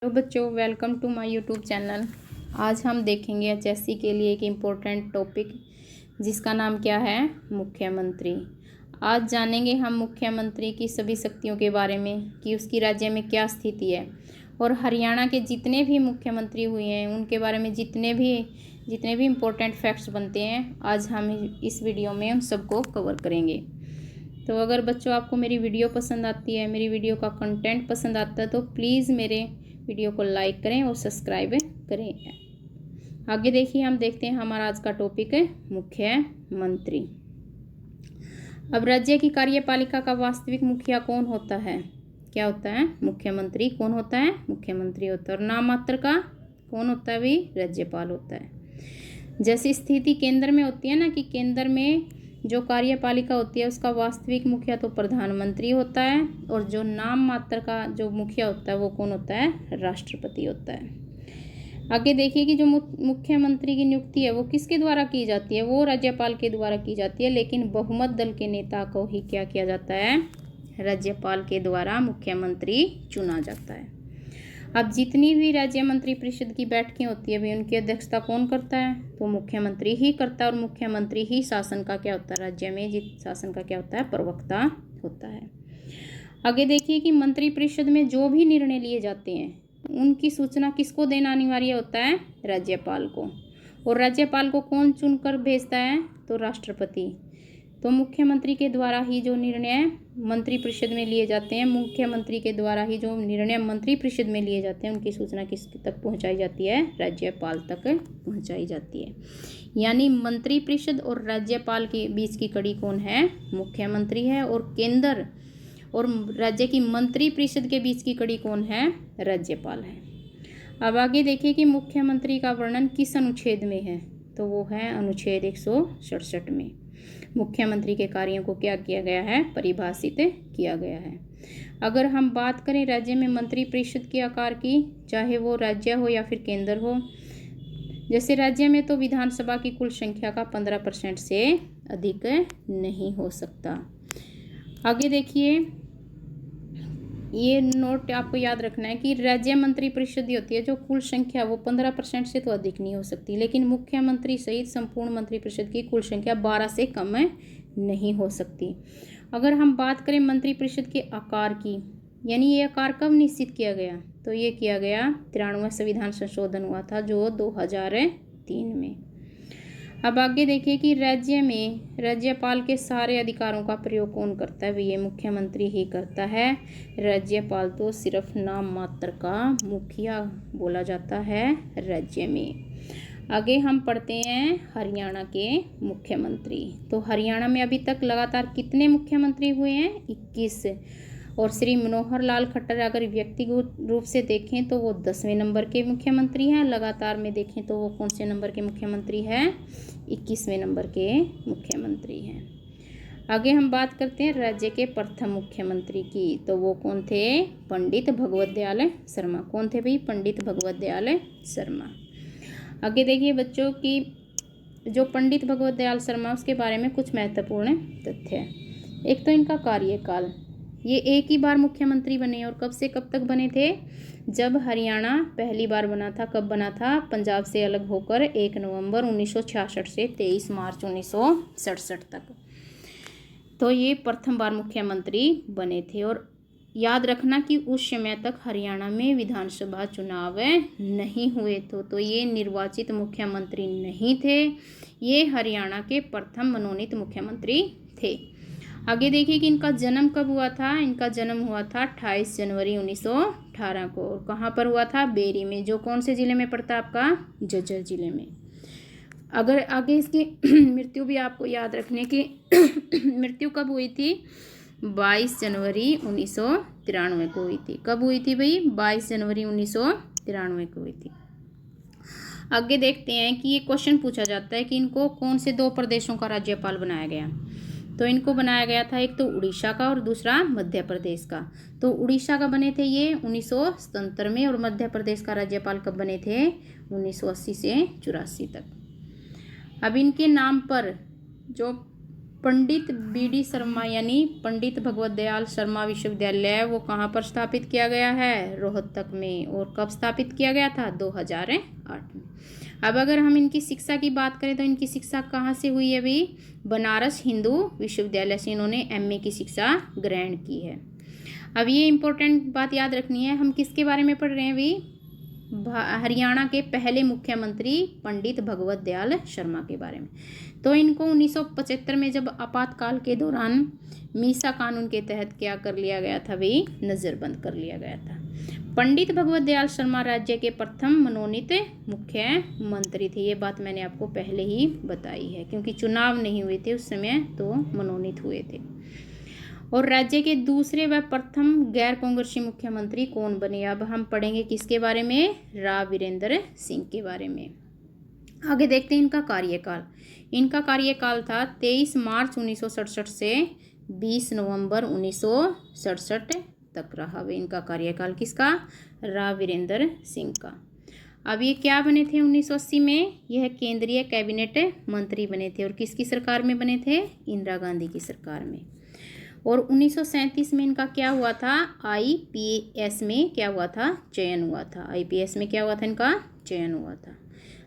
Hello बच्चों, welcome to my YouTube channel. आज हम देखेंगे एचएससी के लिए एक इम्पोर्टेंट टॉपिक जिसका नाम क्या है, मुख्यमंत्री। आज जानेंगे हम मुख्यमंत्री की सभी शक्तियों के बारे में कि उसकी राज्य में क्या स्थिति है, और हरियाणा के जितने भी मुख्यमंत्री हुए हैं उनके बारे में जितने भी इम्पोर्टेंट फैक्ट्स बनते हैं, आज हम इस वीडियो में उन सबको कवर करेंगे। तो अगर बच्चों आपको मेरी वीडियो पसंद आती है, मेरी वीडियो का कंटेंट पसंद आता है, तो प्लीज़ मेरे वीडियो को लाइक करें और सब्सक्राइब करें। आगे देखिए, हम देखते हैं हमारा आज का टॉपिक है मुख्यमंत्री। अब राज्य की कार्यपालिका का वास्तविक मुखिया कौन होता है? क्या होता है? मुख्यमंत्री। कौन होता है? मुख्यमंत्री होता है। और नाम मात्र का कौन होता है? भी राज्यपाल होता है। जैसी स्थिति केंद्र में होती है ना, कि केंद्र में जो कार्यपालिका होती है उसका वास्तविक मुखिया तो प्रधानमंत्री होता है, और जो नाम मात्र का जो मुखिया होता है वो कौन होता है? राष्ट्रपति होता है। आगे देखिए कि जो मुख्यमंत्री की नियुक्ति है वो किसके द्वारा की जाती है? वो राज्यपाल के द्वारा की जाती है, लेकिन बहुमत दल के नेता को ही क्या किया जाता है? राज्यपाल के द्वारा मुख्यमंत्री चुना जाता है। अब जितनी भी राज्य मंत्री परिषद की बैठकें होती है, उनकी अध्यक्षता कौन करता है? तो मुख्यमंत्री ही करता है, और मुख्यमंत्री ही शासन का क्या होता है? राज्य में शासन का क्या होता है? प्रवक्ता होता है। आगे देखिए कि मंत्री परिषद में जो भी निर्णय लिए जाते हैं उनकी सूचना किसको देना अनिवार्य होता है? राज्यपाल को। और राज्यपाल को कौन चुनकर भेजता है? तो राष्ट्रपति। तो मुख्यमंत्री के द्वारा ही जो निर्णय मंत्री परिषद में लिए जाते हैं, मुख्यमंत्री के द्वारा ही जो निर्णय मंत्री परिषद में लिए जाते हैं उनकी सूचना किस तक पहुंचाई जाती है? राज्यपाल तक पहुंचाई जाती है। यानी मंत्री परिषद और राज्यपाल के बीच की कड़ी कौन है? मुख्यमंत्री है। और केंद्र और राज्य की मंत्री परिषद के बीच की कड़ी कौन है? राज्यपाल है। अब आगे देखिए कि मुख्यमंत्री का वर्णन किस अनुच्छेद में है? तो वो है अनुच्छेद 167 में। मुख्यमंत्री के कार्यों को क्या किया गया है? परिभाषित किया गया है। अगर हम बात करें राज्य में मंत्री परिषद के आकार की, चाहे वो राज्य हो या फिर केंद्र हो, जैसे राज्य में तो विधानसभा की कुल संख्या का 15% से अधिक नहीं हो सकता। आगे देखिए, ये नोट आपको याद रखना है कि राज्य मंत्री परिषद होती है जो कुल संख्या वो 15% से तो अधिक नहीं हो सकती, लेकिन मुख्यमंत्री सहित संपूर्ण मंत्री परिषद की कुल संख्या 12 से कम नहीं हो सकती। अगर हम बात करें मंत्री परिषद के आकार की, यानी ये आकार कब निश्चित किया गया? तो ये किया गया 93वां संविधान संशोधन हुआ था जो 2003 में। अब आगे देखिए कि राज्य में राज्यपाल के सारे अधिकारों का प्रयोग कौन करता है? ये मुख्यमंत्री ही करता है। राज्यपाल तो सिर्फ नाम मात्र का मुखिया बोला जाता है राज्य में। आगे हम पढ़ते हैं हरियाणा के मुख्यमंत्री। तो हरियाणा में अभी तक लगातार कितने मुख्यमंत्री हुए हैं? 21। और श्री मनोहर लाल खट्टर अगर व्यक्तिगत रूप से देखें तो वो 10वें नंबर के मुख्यमंत्री हैं। लगातार में देखें तो वो कौन से नंबर के मुख्यमंत्री हैं? 21वें नंबर के मुख्यमंत्री हैं। आगे हम बात करते हैं राज्य के प्रथम मुख्यमंत्री की। तो वो कौन थे? पंडित भगवत दयाल शर्मा। कौन थे भाई? पंडित भगवत दयाल शर्मा। आगे देखिए बच्चों की जो पंडित भगवत दयाल शर्मा, उसके बारे में कुछ महत्वपूर्ण तथ्य है। एक तो इनका कार्यकाल, ये एक ही बार मुख्यमंत्री बने, और कब से कब तक बने थे? जब हरियाणा पहली बार बना था। कब बना था? पंजाब से अलग होकर 1 नवंबर 1966 से 23 मार्च 1967 तक। तो ये प्रथम बार मुख्यमंत्री बने थे। और याद रखना कि उस समय तक हरियाणा में विधानसभा चुनाव नहीं हुए थे, तो ये निर्वाचित मुख्यमंत्री नहीं थे। ये हरियाणा के प्रथम मनोनीत मुख्यमंत्री थे। आगे देखिए कि इनका जन्म कब हुआ था? इनका जन्म हुआ था 28 जनवरी 1918 को। और कहाँ पर हुआ था? बेरी में, जो कौन से ज़िले में पड़ता है? आपका झज्जर ज़िले में। अगर आगे इसकी मृत्यु भी आपको याद रखने की मृत्यु कब हुई थी? 22 जनवरी 1993 को हुई थी। कब हुई थी भाई? 22 जनवरी 1993 को हुई थी। आगे देखते हैं कि ये क्वेश्चन पूछा जाता है कि इनको कौन से 2 प्रदेशों का राज्यपाल बनाया गया? तो इनको बनाया गया था एक तो उड़ीसा का और दूसरा मध्य प्रदेश का। तो उड़ीसा का बने थे ये 1977 में, और मध्य प्रदेश का राज्यपाल कब बने थे? 1980 से 84 तक। अब इनके नाम पर जो पंडित BD शर्मा यानी पंडित भगवत दयाल शर्मा विश्वविद्यालय वो कहाँ पर स्थापित किया गया है? रोहतक में। और कब स्थापित किया गया था? 2008 में। अब अगर हम इनकी शिक्षा की बात करें तो इनकी शिक्षा कहाँ से हुई है अभी? बनारस हिंदू विश्वविद्यालय से इन्होंने MA की शिक्षा ग्रहण की है। अब ये इम्पोर्टेंट बात याद रखनी है, हम किसके बारे में पढ़ रहे हैं अभी? हरियाणा के पहले मुख्यमंत्री पंडित भगवत दयाल शर्मा के बारे में। तो इनको 1975 में जब आपातकाल के दौरान मीसा कानून के तहत क्या कर लिया गया था भाई? नज़रबंद कर लिया गया था। पंडित भगवत दयाल शर्मा राज्य के प्रथम मनोनीत मुख्यमंत्री थे। ये बात मैंने आपको पहले ही बताई है, क्योंकि चुनाव नहीं हुए थे उस समय, तो मनोनीत हुए थे। और राज्य के दूसरे व प्रथम गैर कांग्रेसी मुख्यमंत्री कौन बने? अब हम पढ़ेंगे किसके बारे में? राव वीरेंद्र सिंह के बारे में। आगे देखते हैं इनका कार्यकाल। इनका कार्यकाल था 23 मार्च 1967 से 20 नवंबर 1967 तक रहा वे। इनका कार्यकाल किसका? राव वीरेंद्र सिंह का। अब ये क्या बने थे 1980 में? यह केंद्रीय कैबिनेट मंत्री बने थे। और किसकी सरकार में बने थे? इंदिरा गांधी की सरकार में। और 1937 में इनका क्या हुआ था? IPS में क्या हुआ था? चयन हुआ था। IPS में क्या हुआ था? इनका चयन हुआ था।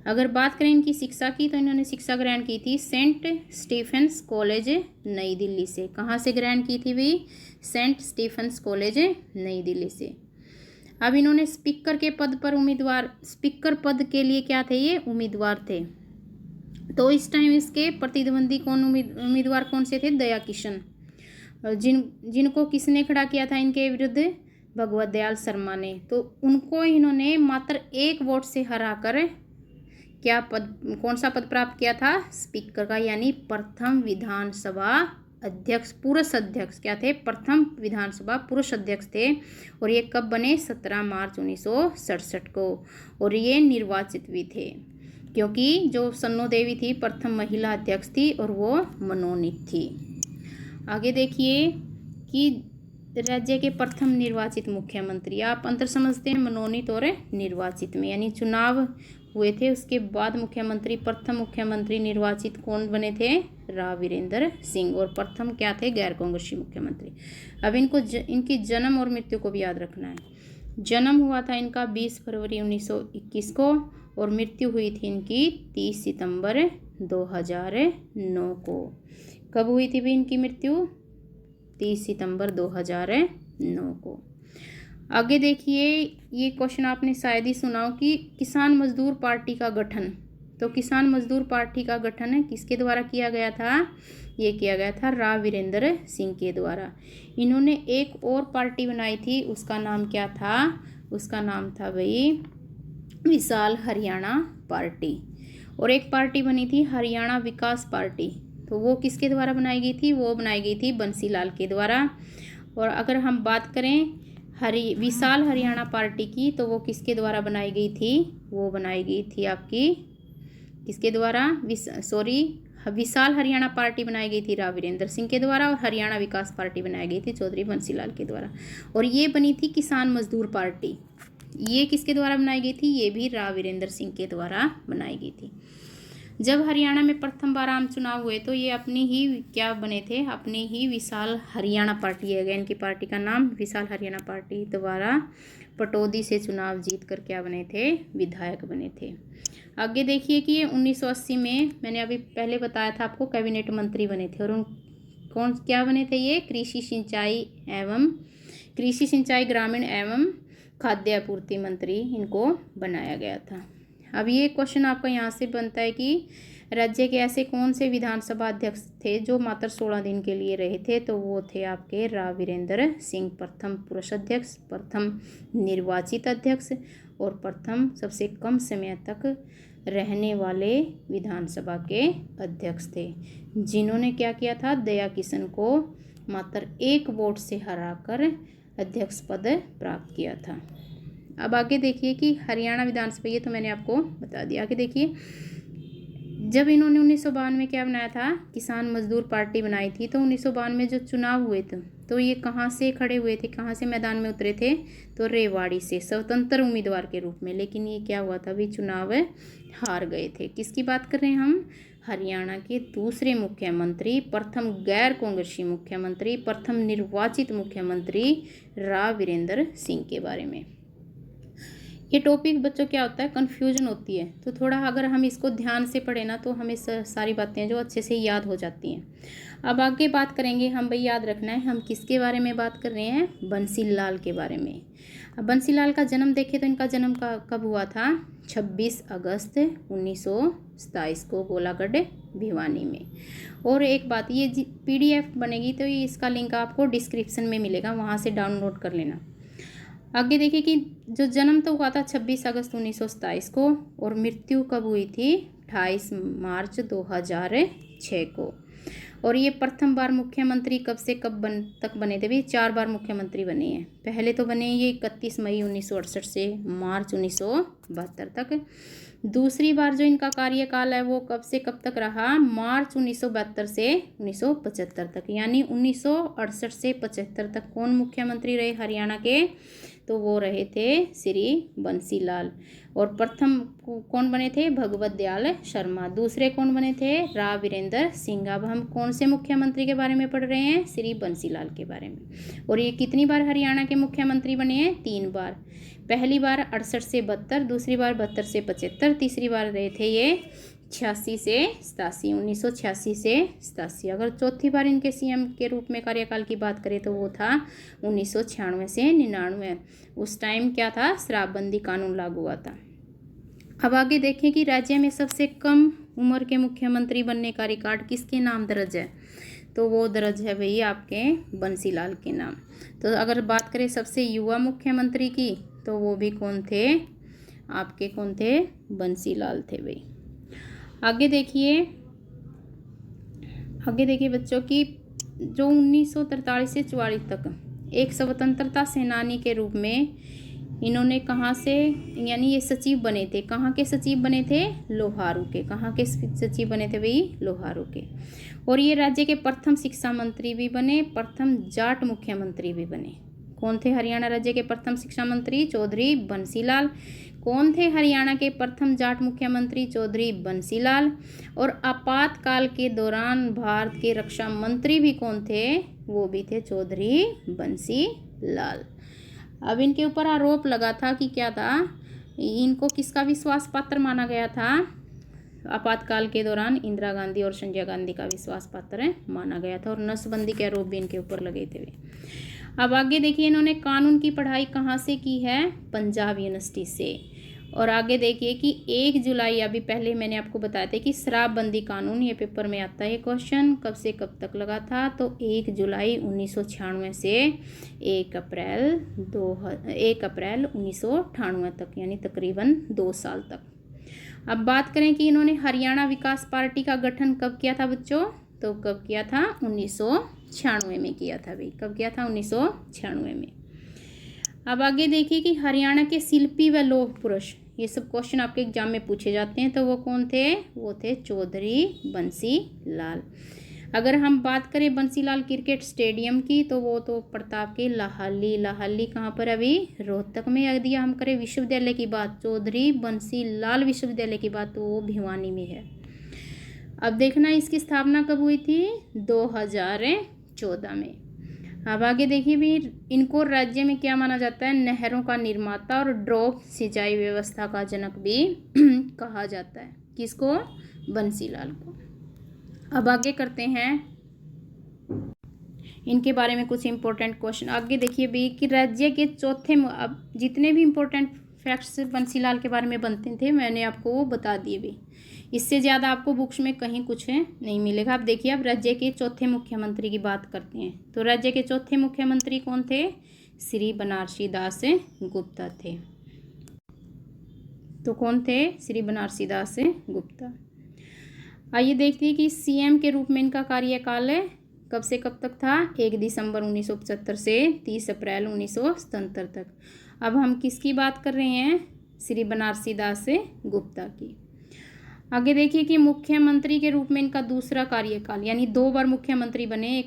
अगर बात करें इनकी शिक्षा की, तो इन्होंने शिक्षा ग्रहण की थी सेंट स्टीफेंस कॉलेज नई दिल्ली से। कहाँ से ग्रहण की थी भाई? सेंट स्टीफेंस कॉलेज नई दिल्ली से। अब इन्होंने स्पीकर के पद पर स्पीकर पद के लिए क्या थे? ये उम्मीदवार थे। तो इस टाइम इसके प्रतिद्वंदी उम्मीदवार कौन से थे? दया किशन। जिनको किसने खड़ा किया था इनके विरुद्ध? भगवत दयाल शर्मा ने। तो उनको इन्होंने मात्र 1 वोट से हराकर क्या पद, कौन सा पद प्राप्त किया था? स्पीकर का, यानी प्रथम विधानसभा अध्यक्ष, पुरुष अध्यक्ष क्या थे? प्रथम विधानसभा पुरुष अध्यक्ष थे। और ये कब बने? 17 मार्च 1967 को। और ये निर्वाचित भी थे, क्योंकि जो सन्नो देवी थी प्रथम महिला अध्यक्ष थी और वो मनोनीत थी। आगे देखिए कि राज्य के प्रथम निर्वाचित मुख्यमंत्री, आप अंतर समझते हैं मनोनीत और निर्वाचित में, यानी चुनाव हुए थे उसके बाद मुख्यमंत्री, प्रथम मुख्यमंत्री निर्वाचित कौन बने थे? राव वीरेंद्र सिंह। और प्रथम क्या थे? गैर कांग्रेसी मुख्यमंत्री। अब इनकी जन्म और मृत्यु को भी याद रखना है। जन्म हुआ था इनका 20 फरवरी 1921 को और मृत्यु हुई थी इनकी 30 सितंबर 2009 को। कब हुई थी भी इनकी मृत्यु? 30 सितंबर 2009 को। आगे देखिए, ये क्वेश्चन आपने शायद ही सुना हो कि किसान मजदूर पार्टी का गठन। तो किसान मजदूर पार्टी का गठन किसके द्वारा किया गया था? ये किया गया था राव वीरेंद्र सिंह के द्वारा। इन्होंने एक और पार्टी बनाई थी, उसका नाम क्या था? उसका नाम था भाई विशाल हरियाणा पार्टी। और एक पार्टी बनी थी हरियाणा विकास पार्टी। तो वो किसके द्वारा बनाई गई थी? वो बनाई गई थी बंसीलाल के द्वारा। और अगर हम बात करें विशाल हरियाणा पार्टी की, तो वो किसके द्वारा बनाई गई थी? वो बनाई गई थी आपकी किसके द्वारा? विशाल हरियाणा पार्टी बनाई गई थी राव वीरेंद्र सिंह के द्वारा। और हरियाणा विकास पार्टी बनाई गई थी चौधरी बंसीलाल के द्वारा। और ये बनी थी किसान मजदूर पार्टी। ये किसके द्वारा बनाई गई थी? ये भी राव वीरेंद्र सिंह के द्वारा बनाई गई थी। जब हरियाणा में प्रथम बार आम चुनाव हुए तो ये अपनी ही क्या बने थे? अपनी ही विशाल हरियाणा पार्टी है, इनकी पार्टी का नाम विशाल हरियाणा पार्टी द्वारा पटौदी से चुनाव जीत कर क्या बने थे? विधायक बने थे। आगे देखिए कि ये 1980 में, मैंने अभी पहले बताया था आपको, कैबिनेट मंत्री बने थे। और कौन क्या बने थे ये? कृषि सिंचाई ग्रामीण एवं खाद्य आपूर्ति मंत्री इनको बनाया गया था। अब ये क्वेश्चन आपका यहाँ से बनता है कि राज्य के ऐसे कौन से विधानसभा अध्यक्ष थे जो मात्र 16 दिन के लिए रहे थे? तो वो थे आपके राव वीरेंद्र सिंह, प्रथम पुरुष अध्यक्ष, प्रथम निर्वाचित अध्यक्ष और प्रथम सबसे कम समय तक रहने वाले विधानसभा के अध्यक्ष थे, जिन्होंने क्या किया था? दया किशन को मात्र 1 वोट से हराकर अध्यक्ष पद प्राप्त किया था। अब आगे देखिए कि हरियाणा विधानसभा, ये तो मैंने आपको बता दिया। आगे देखिए, जब इन्होंने 1952 में क्या बनाया था? किसान मजदूर पार्टी बनाई थी। तो 1952 में जो चुनाव हुए थे तो ये कहाँ से खड़े हुए थे, कहाँ से मैदान में उतरे थे? तो रेवाड़ी से स्वतंत्र उम्मीदवार के रूप में। लेकिन ये क्या हुआ था? भी चुनाव हार गए थे। किसकी बात कर रहे हैं हम? हरियाणा के दूसरे मुख्यमंत्री, प्रथम गैर कांग्रेसी मुख्यमंत्री, प्रथम निर्वाचित मुख्यमंत्री राव वीरेंद्र सिंह के बारे में। ये टॉपिक बच्चों क्या होता है, कन्फ्यूजन होती है, तो थोड़ा अगर हम इसको ध्यान से पढ़े ना तो हमें सारी बातें जो अच्छे से याद हो जाती हैं। अब आगे बात करेंगे हम, भाई याद रखना है हम किसके बारे में बात कर रहे हैं, बंसीलाल के बारे में। अब बंसीलाल का जन्म देखें तो इनका जन्म कब हुआ था, 26 अगस्त 1927 को गोलागढ़ भिवानी में। और एक बात, ये PDF बनेगी तो ये इसका लिंक आपको डिस्क्रिप्शन में मिलेगा, वहाँ से डाउनलोड कर लेना। आगे देखिए कि जो जन्म तो हुआ था 26 अगस्त 1927 को और मृत्यु कब हुई थी, 28 मार्च 2006 को। और ये प्रथम बार मुख्यमंत्री कब से कब तक बने थे, भी 4 बार मुख्यमंत्री बने हैं। पहले तो बने ये 31 मई 1968 से मार्च 1972 तक। दूसरी बार जो इनका कार्यकाल है वो कब से कब तक रहा, मार्च 1972 से 1975 तक, यानी 1968 से 75 तक कौन मुख्यमंत्री रहे हरियाणा के, तो वो रहे थे श्री बंसीलाल। और प्रथम कौन बने थे, भगवत दयाल शर्मा। दूसरे कौन बने थे, राव वीरेंद्र सिंह। अब हम कौन से मुख्यमंत्री के बारे में पढ़ रहे हैं, श्री बंसीलाल के बारे में। और ये कितनी बार हरियाणा के मुख्यमंत्री बने हैं, 3 बार। पहली बार 68 से 72, दूसरी बार 72 से 75, तीसरी बार रहे थे ये 86 से 87, 1986 से 87। अगर चौथी बार इनके CM के रूप में कार्यकाल की बात करें तो वो था 1996 से 99। उस टाइम क्या था, शराबबंदी कानून लागू हुआ था। अब आगे देखें कि राज्य में सबसे कम उम्र के मुख्यमंत्री बनने का रिकॉर्ड किसके नाम दर्ज है, तो वो दर्ज है भैया आपके बंसीलाल के नाम। तो अगर बात करें सबसे युवा मुख्यमंत्री की तो वो भी कौन थे, आपके कौन थे, बंसीलाल थे भाई। आगे देखिए बच्चों की जो 1943 से 44 तक एक स्वतंत्रता सेनानी के रूप में इन्होंने कहाँ से, यानी ये सचिव बने थे, कहाँ के सचिव बने थे, लोहारू के। कहाँ के सचिव बने थे भाई, लोहारू के। और ये राज्य के प्रथम शिक्षा मंत्री भी बने, प्रथम जाट मुख्यमंत्री भी बने। कौन थे हरियाणा राज्य के प्रथम शिक्षा मंत्री, चौधरी बंसीलाल। कौन थे हरियाणा के प्रथम जाट मुख्यमंत्री, चौधरी बंसीलाल। और आपातकाल के दौरान भारत के रक्षा मंत्री भी कौन थे, वो भी थे चौधरी बंसीलाल। अब इनके ऊपर आरोप लगा था कि क्या था, इनको किसका विश्वास पात्र माना गया था, आपातकाल के दौरान इंदिरा गांधी और संजय गांधी का विश्वास पात्र माना गया था। और नसबंदी के आरोप भी इनके ऊपर लगे थे। अब आगे देखिए इन्होंने कानून की पढ़ाई कहाँ से की है, पंजाब यूनिवर्सिटी से। और आगे देखिए कि 1 जुलाई, अभी पहले मैंने आपको बताया था कि शराबबंदी कानून, ये पेपर में आता है क्वेश्चन, कब से कब तक लगा था, तो 1 जुलाई 1996 से 1 अप्रैल 1998 तक, यानी तकरीबन 2 साल तक। अब बात करें कि इन्होंने हरियाणा विकास पार्टी का गठन कब किया था बच्चों, तो कब किया था, 1996 में किया था भाई। कब किया था, 1996 में। अब आगे देखिए कि हरियाणा के शिल्पी व लौह पुरुष, ये सब क्वेश्चन आपके एग्जाम में पूछे जाते हैं, तो वो कौन थे, वो थे चौधरी बंसीलाल। अगर हम बात करें बंसीलाल क्रिकेट स्टेडियम की तो वो तो प्रताप के लाहली कहाँ पर, अभी रोहतक में। यदि हम करें विश्वविद्यालय की बात, चौधरी बंसीलाल विश्वविद्यालय की बात, तो वो भिवानी में है। अब देखना इसकी स्थापना कब हुई थी, 2014 में। अब आगे देखिए भी इनको राज्य में क्या माना जाता है, नहरों का निर्माता और ड्रॉप सिंचाई व्यवस्था का जनक भी कहा जाता है। किसको, बंसीलाल को। अब आगे करते हैं इनके बारे में कुछ इंपॉर्टेंट क्वेश्चन। आगे देखिए भी कि राज्य के चौथे, अब जितने भी इंपॉर्टेंट फैक्ट्स बंसीलाल के बारे में बनते थे मैंने आपको वो बता दिए भी, इससे ज़्यादा आपको बुक्स में कहीं कुछ नहीं मिलेगा। अब देखिए अब राज्य के चौथे मुख्यमंत्री की बात करते हैं, तो राज्य के चौथे मुख्यमंत्री कौन थे, श्री बनारसी दास गुप्ता थे। तो कौन थे, श्री बनारसी दास गुप्ता। आइए देखते हैं कि CM के रूप में इनका कार्यकाल कब से कब तक था, 1 दिसंबर 1975 से 30 अप्रैल 1977 तक। अब हम किसकी बात कर रहे हैं, श्री बनारसी दास गुप्ता की। आगे देखिए कि मुख्यमंत्री के रूप में इनका दूसरा कार्यकाल, यानी 2 बार मुख्यमंत्री बने।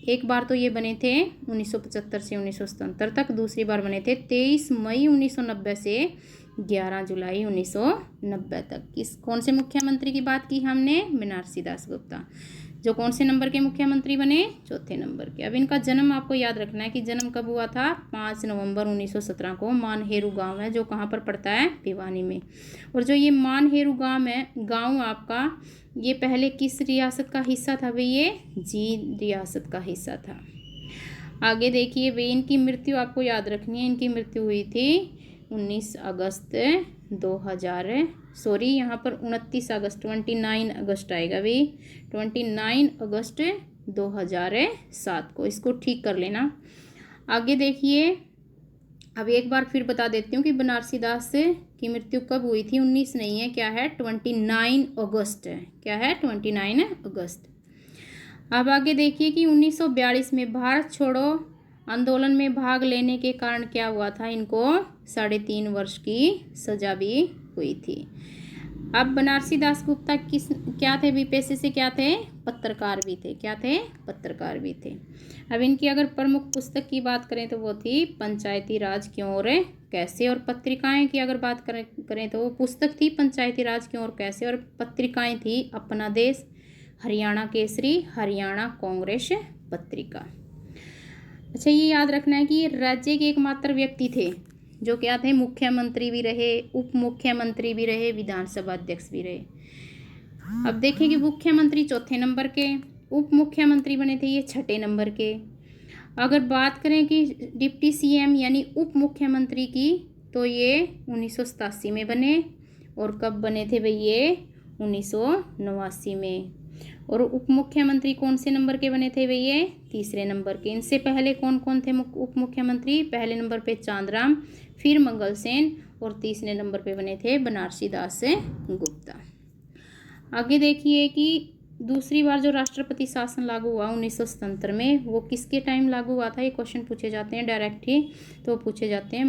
एक बार तो ये बने थे 1975 से 1977 तक, दूसरी बार बने थे 23 मई 1990 से 11 जुलाई 1990 तक। कौन से मुख्यमंत्री की बात की हमने? बनारसी दास गुप्ता, जो कौन से नंबर के मुख्यमंत्री बने? चौथे नंबर के। अब इनका जन्म आपको याद रखना है कि जन्म कब हुआ था? 5 नवंबर 1917 को। मानहेरू गांव है जो कहाँ पर पड़ता है? भिवानी में। और जो ये मानहेरू गांव आपका, ये पहले किस रियासत का हिस्सा था भाई? ये जींद रियासत का हिस्सा था। आगे देखिए भाई, इनकी मृत्यु आपको याद रखनी है। इनकी मृत्यु हुई थी 29 अगस्त 29 अगस्त आएगा भाई, 29 अगस्त 2007 को। इसको ठीक कर लेना। आगे देखिए, अब एक बार फिर बता देती हूँ कि बनारसी दास की मृत्यु कब हुई थी? 19 नहीं है, क्या है? 29 अगस्त है। क्या है? 29 अगस्त। अब आगे देखिए कि 1942 में भारत छोड़ो आंदोलन में भाग लेने के कारण क्या हुआ था? इनको 3.5 वर्ष की सजा भी हुई थी। अब बनारसी दास गुप्ता क्या थे? भी पेशे से क्या थे? पत्रकार भी थे। क्या थे? पत्रकार भी थे। अब इनकी अगर प्रमुख पुस्तक की बात करें तो वो थी पंचायती राज क्यों और कैसे। और पत्रिकाएं की अगर बात करें तो वो पुस्तक थी पंचायती राज क्यों और कैसे, और पत्रिकाएं थी अपना देश, हरियाणा केसरी, हरियाणा कांग्रेस पत्रिका। अच्छा, ये याद रखना है कि ये राज्य के एकमात्र व्यक्ति थे जो क्या थे? मुख्यमंत्री भी रहे, उप मुख्यमंत्री भी रहे, विधानसभा अध्यक्ष भी रहे। अब देखिए कि मुख्यमंत्री चौथे नंबर के, उप मुख्यमंत्री बने थे ये 6ठे नंबर के। अगर बात करें कि डिप्टी सीएम यानी उप मुख्यमंत्री की, तो ये 1987 में बने। और कब बने थे भाई? ये 1989 में। और उप मुख्यमंत्री कौन से नंबर के बने थे भाई? ये तीसरे नंबर के। इनसे पहले कौन कौन थे उप मुख्यमंत्री? पहले नंबर पे चांदराम, फिर मंगल सेन, और तीसरे नंबर पे बने थे बनारसी दास गुप्ता। आगे देखिए कि दूसरी बार जो राष्ट्रपति शासन लागू हुआ 1977 में, वो किसके टाइम लागू हुआ था? ये क्वेश्चन पूछे जाते हैं डायरेक्ट ही, तो पूछे जाते हैं।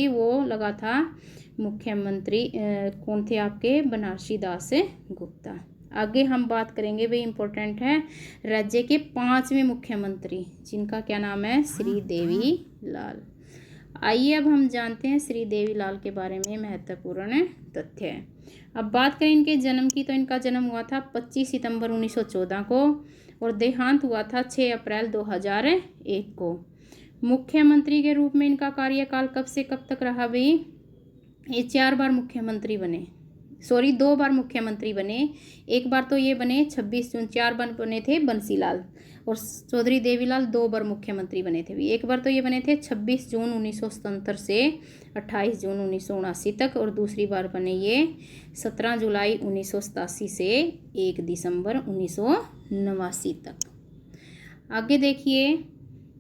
वो लगा था मुख्यमंत्री कौन थे आपके? बनारसी दास गुप्ता। आगे हम बात करेंगे भाई, इंपॉर्टेंट है, राज्य के 5वें मुख्यमंत्री, जिनका क्या नाम है? श्री देवी लाल। आइए अब हम जानते हैं श्री देवी लाल के बारे में महत्वपूर्ण तथ्य है। अब बात करें इनके जन्म की, तो इनका जन्म हुआ था 25 सितंबर 1914 को और देहांत हुआ था 6 अप्रैल 2001 को। मुख्यमंत्री के रूप में इनका कार्यकाल कब से कब तक रहा भाई? ये 4 बार मुख्यमंत्री बने, 2 बार मुख्यमंत्री बने। एक बार तो ये बने 26 जून, 4 बार बने थे बंसीलाल, और चौधरी देवीलाल 2 बार मुख्यमंत्री बने थे। एक बार तो ये बने थे 26 जून 1977 से 28 जून 1979 तक, और दूसरी बार बने ये 17 जुलाई 1987 से 1 दिसंबर 1989 तक। आगे देखिए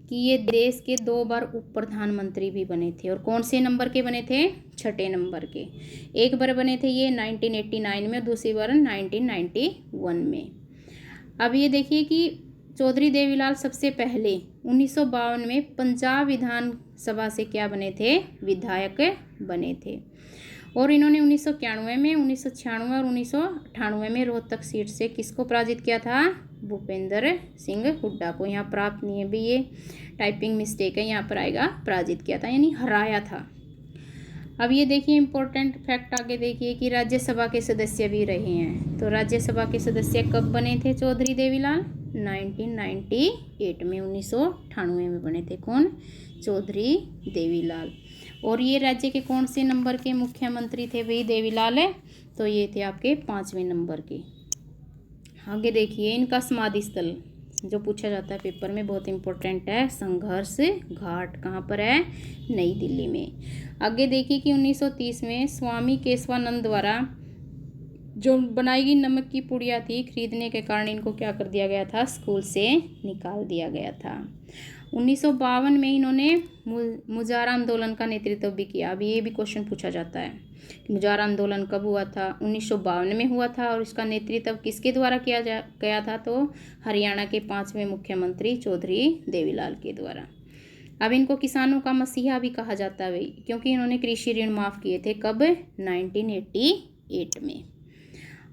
कि ये देश के 2 बार उप प्रधानमंत्री भी बने थे, और कौन से नंबर के बने थे? 6ठे नंबर के। एक बार बने थे ये 1989 में, दूसरी बार 1991 में। अब ये देखिए कि चौधरी देवीलाल सबसे पहले 1952 में पंजाब विधानसभा से क्या बने थे? विधायक बने थे। और इन्होंने 1991 में, 1996 और 1998 में रोहतक सीट से किसको पराजित किया था? भूपेंद्र सिंह हुड्डा को। यहाँ प्राप्त नहीं है भी, ये टाइपिंग मिस्टेक है, यहाँ पर आएगा पराजित किया था, यानी हराया था। अब ये देखिए इंपॉर्टेंट फैक्ट आगे देखिए कि राज्यसभा के सदस्य भी रहे हैं। तो राज्यसभा के सदस्य कब बने थे चौधरी देवीलाल? 1998 में, 1998 में बने थे। कौन? चौधरी देवीलाल। और ये राज्य के कौन से नंबर के मुख्यमंत्री थे भाई देवीलाल? तो ये थे आपके 5वें नंबर के। आगे देखिए इनका समाधि स्थल जो पूछा जाता है पेपर में, बहुत इंपॉर्टेंट है, संघर्ष घाट कहाँ पर है? नई दिल्ली में। आगे देखिए कि 1930 में स्वामी केशवानंद द्वारा जो बनाई गई नमक की पुड़िया थी, खरीदने के कारण इनको क्या कर दिया गया था? स्कूल से निकाल दिया गया था। 1952 में इन्होंने मुजारा आंदोलन का नेतृत्व भी किया। अब ये भी क्वेश्चन पूछा जाता है कि मुजारा आंदोलन कब हुआ था? 1952 में हुआ था, और इसका नेतृत्व किसके द्वारा किया गया था? तो हरियाणा के 5वें मुख्यमंत्री चौधरी देवीलाल के द्वारा। अब इनको किसानों का मसीहा भी कहा जाता है क्योंकि इन्होंने कृषि ऋण माफ़ किए थे। कब? 1988 में।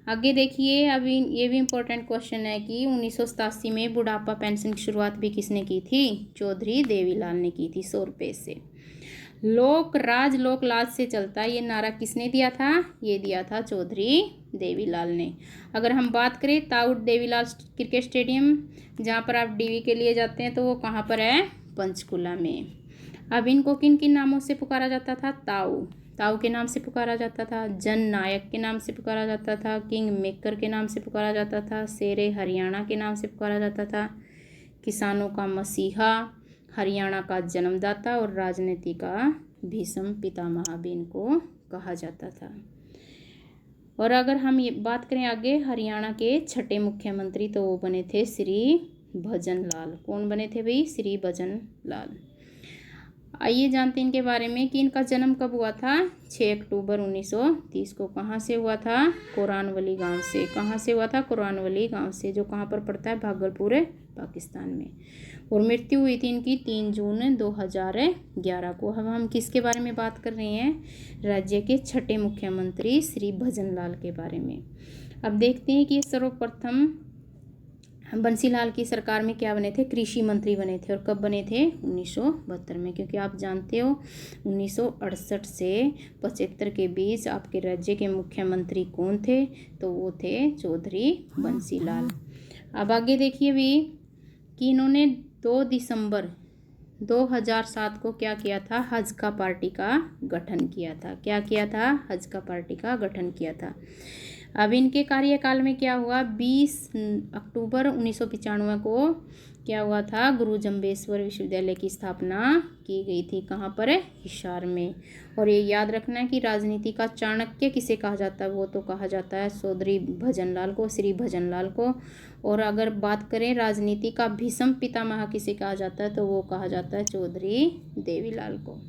आगे देखिए, अभी ये भी इम्पोर्टेंट क्वेश्चन है कि 1987 में बुढ़ापा पेंशन की शुरुआत भी किसने की थी? चौधरी देवीलाल ने की थी, 100 रुपये से। लोक राज लोक लाज से चलता, ये नारा किसने दिया था? ये दिया था चौधरी देवीलाल ने। अगर हम बात करें ताऊ देवीलाल क्रिकेट स्टेडियम, जहाँ पर आप डीवी के लिए जाते हैं, तो वो कहाँ पर है? पंचकुला में। अब इनको किन किन नामों से पुकारा जाता था? ताऊ के नाम से पुकारा जाता था, जन नायक के नाम से पुकारा जाता था, किंग मेकर के नाम से पुकारा जाता था, शेरे हरियाणा के नाम से पुकारा जाता था, किसानों का मसीहा, हरियाणा का जन्मदाता और राजनीति का भीष्म पितामह भी इनको कहा जाता था। और अगर हम ये बात करें आगे हरियाणा के छठे मुख्यमंत्री, तो वो बने थे श्री भजन लाल। कौन बने थे भाई? श्री भजन लाल। आइए जानते हैं इनके बारे में कि इनका जन्म कब हुआ था? 6 अक्टूबर 1930 को। कहाँ से हुआ था? कुरानवली गांव से। कहाँ से हुआ था? कुरानवली गांव से, जो कहाँ पर पड़ता है? भागलपुर, पाकिस्तान में। और मृत्यु हुई थी इनकी 3 जून 2011 को। अब हम किसके बारे में बात कर रहे हैं? राज्य के छठे मुख्यमंत्री श्री भजन लाल के बारे में। अब देखते हैं कि सर्वप्रथम बंसीलाल की सरकार में क्या बने थे? कृषि मंत्री बने थे। और कब बने थे? 1972 में। क्योंकि आप जानते हो 1968 से 75 के बीच आपके राज्य के मुख्यमंत्री कौन थे? तो वो थे चौधरी बंसीलाल। अब आगे देखिए भी कि इन्होंने 2 दिसंबर 2007 को क्या किया था? हजका पार्टी का गठन किया था। क्या किया था? हजका पार्टी का गठन किया था। अब इनके कार्यकाल में क्या हुआ? 20 अक्टूबर 1995 को क्या हुआ था? गुरु जम्बेश्वर विश्वविद्यालय की स्थापना की गई थी। कहाँ पर? हिसार में। और ये याद रखना है कि राजनीति का चाणक्य किसे कहा जाता है? वो तो कहा जाता है चौधरी भजनलाल को, श्री भजनलाल को। और अगर बात करें राजनीति का भीष्म पितामह किसे कहा जाता है? तो वो कहा जाता है चौधरी देवीलाल को।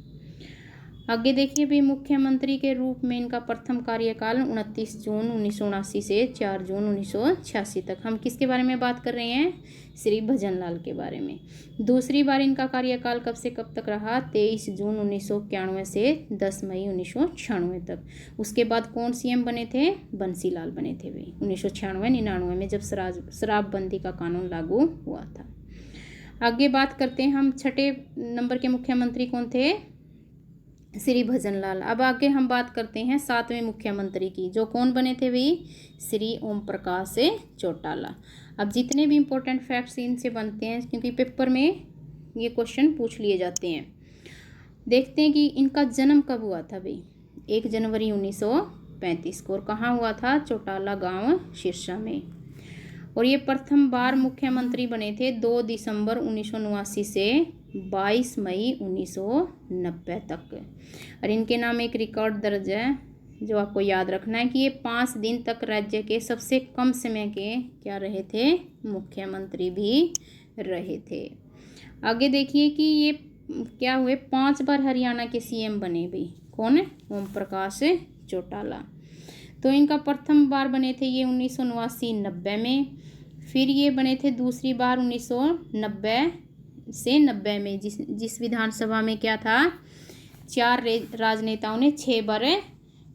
आगे देखिए भी मुख्यमंत्री के रूप में इनका प्रथम कार्यकाल 29 जून 1979 से 4 जून 1986 तक। हम किसके बारे में बात कर रहे हैं? श्री भजनलाल के बारे में। दूसरी बार इनका कार्यकाल कब से कब तक रहा? 23 जून 1991 से 10 मई 1996 तक। उसके बाद कौन सीएम बने थे? बंसीलाल बने थे भाई 1996-99 में, जब शराबबंदी का कानून लागू हुआ था। आगे बात करते हैं हम छठे नंबर के मुख्यमंत्री कौन थे? श्री भजनलाल। अब आगे हम बात करते हैं 7वें मुख्यमंत्री की, जो कौन बने थे भाई? श्री ओम प्रकाश चौटाला। अब जितने भी इम्पोर्टेंट फैक्ट्स इनसे बनते हैं, क्योंकि पेपर में ये क्वेश्चन पूछ लिए जाते हैं। देखते हैं कि इनका जन्म कब हुआ था भाई? 1 जनवरी 1935 को। और कहाँ हुआ था? चौटाला गांव, सिरसा में। और ये प्रथम बार मुख्यमंत्री बने थे 2 दिसंबर 1989 से 22 मई 1990 तक। और इनके नाम एक रिकॉर्ड दर्ज है, जो आपको याद रखना है कि ये 5 दिन तक राज्य के सबसे कम समय के क्या रहे थे? मुख्यमंत्री भी रहे थे। आगे देखिए कि ये क्या हुए? 5 बार हरियाणा के सीएम बने भाई। कौन? ओम प्रकाश चौटाला। तो इनका प्रथम बार बने थे ये 1989-90 में। फिर ये बने थे दूसरी बार 1990 से 90 में, जिस विधानसभा में क्या था? 4 राजनेताओं ने 6 बार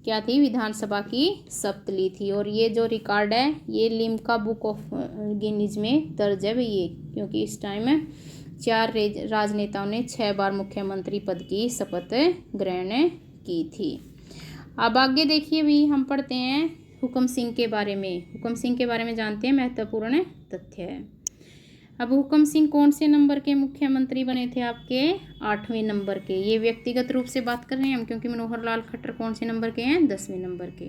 क्या थी? विधानसभा की शपथ ली थी। और ये जो रिकॉर्ड है ये लिम्का बुक ऑफ गिनीज में दर्ज है भाई ये, क्योंकि इस टाइम 4 राजनेताओं ने 6 बार मुख्यमंत्री पद की शपथ ग्रहण की थी। अब आगे देखिए भी हम पढ़ते हैं हुकम सिंह के बारे में। हुकम सिंह के बारे में जानते हैं, महत्वपूर्ण तथ्य है। अब हुकम सिंह कौन से नंबर के मुख्यमंत्री बने थे? आपके 8वें नंबर के। ये व्यक्तिगत रूप से बात कर रहे हैं हम, क्योंकि मनोहर लाल खट्टर कौन से नंबर के हैं? 10वें नंबर के।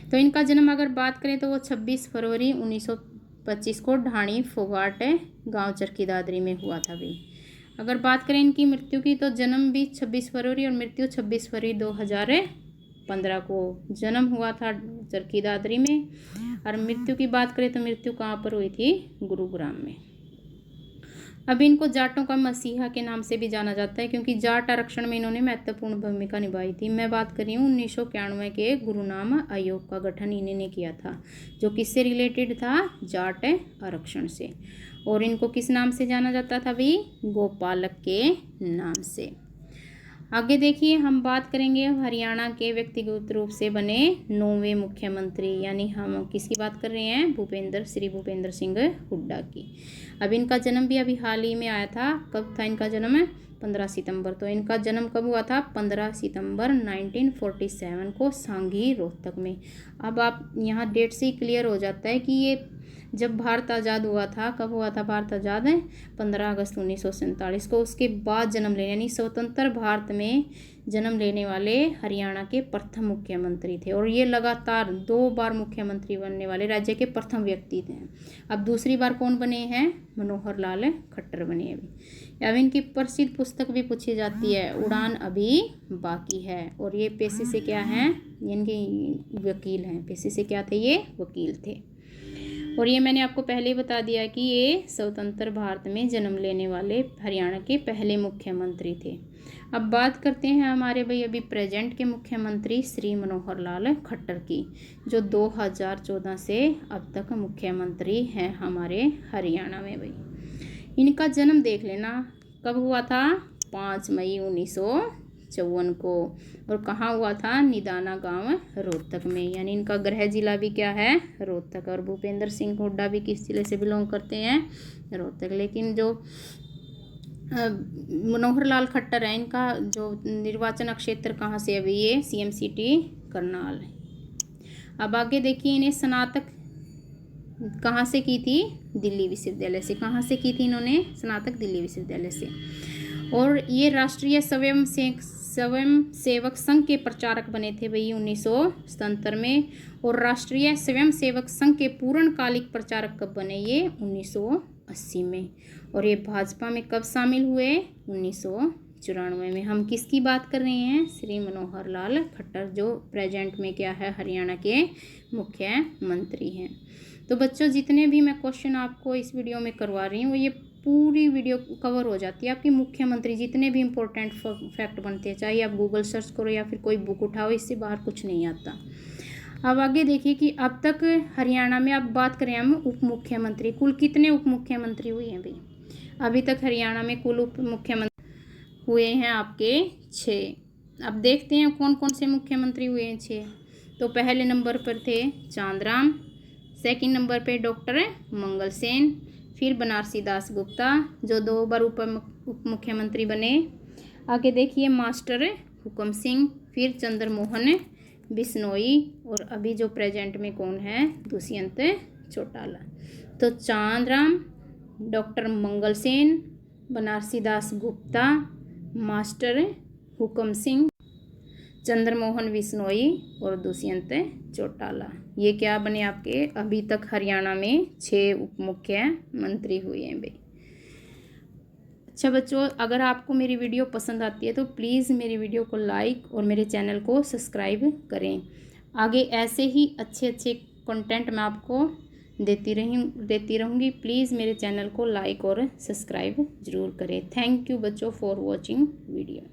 तो इनका जन्म अगर बात करें तो वो 26 फरवरी 1925 को ढाणी फोगाट गाँव चरखी दादरी में हुआ था भी। अगर बात करें इनकी मृत्यु की, तो जन्म भी 26 फरवरी और मृत्यु 26 फरवरी 2015 को। जन्म हुआ था चरखी दादरी में। और मृत्यु की बात करें तो मृत्यु कहाँ पर हुई थी? गुरुग्राम में। अब इनको जाटों का मसीहा के नाम से भी जाना जाता है, क्योंकि जाट आरक्षण में इन्होंने महत्वपूर्ण भूमिका निभाई थी। मैं बात कर रही हूँ 1991 के गुरुनाम आयोग का गठन इन्होंने किया था, जो किससे रिलेटेड था? जाट आरक्षण से। और इनको किस नाम से जाना जाता था भाई? गोपालक के नाम से। आगे देखिए, हम बात करेंगे हरियाणा के व्यक्तिगत रूप से बने 9वें मुख्यमंत्री, यानी हम किसकी बात कर रहे हैं, श्री भूपेंद्र सिंह हुड्डा की। अब इनका जन्म भी अभी हाल ही में आया था। कब था इनका जन्म? 15 सितंबर। तो इनका जन्म कब हुआ था? 15 सितंबर 1947 को सांगी रोहतक में। अब आप यहाँ डेट से ही क्लियर हो जाता है कि ये जब भारत आज़ाद हुआ था, कब हुआ था भारत आज़ाद? 15 अगस्त 1947 को। उसके बाद जन्म लेने, यानी स्वतंत्र भारत में जन्म लेने वाले हरियाणा के प्रथम मुख्यमंत्री थे, और ये लगातार 2 बार मुख्यमंत्री बनने वाले राज्य के प्रथम व्यक्ति थे। अब दूसरी बार कौन बने हैं? मनोहर लाल खट्टर बने अभी। अब इनकी प्रसिद्ध पुस्तक भी पूछी जाती है, उड़ान अभी बाकी है। और ये पेशे से क्या हैं? इनके वकील हैं। पेशे से क्या थे? ये वकील थे। और ये मैंने आपको पहले ही बता दिया कि ये स्वतंत्र भारत में जन्म लेने वाले हरियाणा के पहले मुख्यमंत्री थे। अब बात करते हैं हमारे भाई अभी प्रेजेंट के मुख्यमंत्री श्री मनोहर लाल खट्टर की, जो 2014 से अब तक मुख्यमंत्री हैं हमारे हरियाणा में। भाई इनका जन्म देख लेना, कब हुआ था? 5 मई 1954 को। और कहाँ हुआ था? निदाना गांव रोहतक में, यानी इनका गृह जिला भी क्या है? रोहतक। और भूपेंद्र सिंह हुड्डा भी किस जिले से बिलोंग करते हैं? रोहतक। लेकिन जो मनोहर लाल खट्टर है, इनका जो निर्वाचन क्षेत्र कहाँ से? अभी ये CM सिटी करनाल है। अब आगे देखिए, इन्हें स्नातक कहाँ से की थी? दिल्ली विश्वविद्यालय से। कहाँ से की थी इन्होंने स्नातक? दिल्ली विश्वविद्यालय से। और ये राष्ट्रीय स्वयं सेवक संघ के प्रचारक बने थे भाई 1977 में। और राष्ट्रीय स्वयं सेवक संघ के पूर्णकालिक प्रचारक कब बने? ये 1980 में। और ये भाजपा में कब शामिल हुए? 1994 में। हम किसकी बात कर रहे हैं? श्री मनोहर लाल खट्टर, जो प्रेजेंट में क्या है? हरियाणा के मुख्यमंत्री हैं। तो बच्चों, जितने भी मैं क्वेश्चन आपको इस वीडियो में करवा रही हूँ, ये पूरी वीडियो कवर हो जाती है आपकी मुख्यमंत्री, जितने भी इम्पोर्टेंट फैक्ट बनते हैं, चाहे आप गूगल सर्च करो या फिर कोई बुक उठाओ, इससे बाहर कुछ नहीं आता। अब आगे देखिए कि अब तक हरियाणा में, अब बात करें हम उप मुख्यमंत्री, कुल कितने उप मुख्यमंत्री हुए हैं भाई? अभी तक हरियाणा में कुल उप मुख्यमंत्री हुए हैं आपके 6। अब देखते हैं कौन कौन से मुख्यमंत्री हुए हैं 6। तो पहले नंबर पर थे चांदराम, सेकंड नंबर पे डॉक्टर मंगल सेन, फिर बनारसी दास गुप्ता, जो 2 बार उप मुख्यमंत्री बने। आगे देखिए मास्टर हुकम सिंह, फिर चंद्र मोहन बिश्नोई, और अभी जो प्रेजेंट में कौन है? दुष्यंत चौटाला। तो चांदराम, डॉक्टर मंगल सेन, बनारसी दास गुप्ता, मास्टर हुकम सिंह, चंद्रमोहन बिश्नोई और दुष्यंत चौटाला, ये क्या बने आपके? अभी तक हरियाणा में 6 उप मुख्यमंत्री हुए हैं भाई। अच्छा बच्चों, अगर आपको मेरी वीडियो पसंद आती है तो प्लीज़ मेरी वीडियो को लाइक और मेरे चैनल को सब्सक्राइब करें। आगे ऐसे ही अच्छे अच्छे कंटेंट मैं आपको देती रहूँगी। प्लीज़ मेरे चैनल को लाइक और सब्सक्राइब ज़रूर करें। थैंक यू बच्चों फॉर वॉचिंग वीडियो।